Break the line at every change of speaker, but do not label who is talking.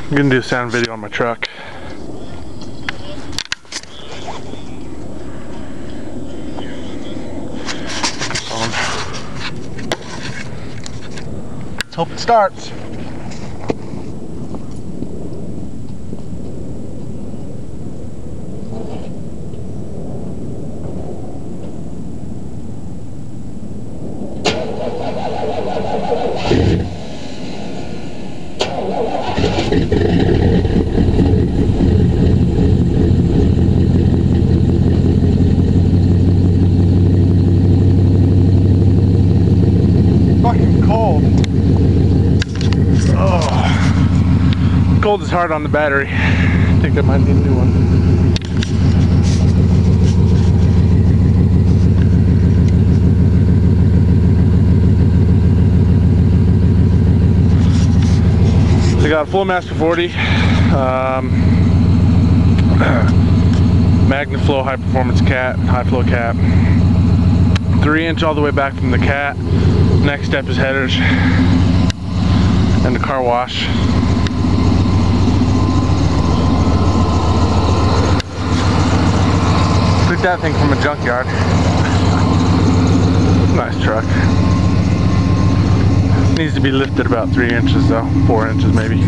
I'm gonna do a sound video on my truck. Let's hope it starts. Fucking cold. Oh, cold is hard on the battery. I think I might need a new one. I got a full master 40, MagnaFlow high performance cat, high flow cap, 3-inch all the way back from the cat. Next step is headers and the car wash. Took that thing from a junkyard. Nice truck. Needs to be lifted about 3 inches though, 4 inches maybe.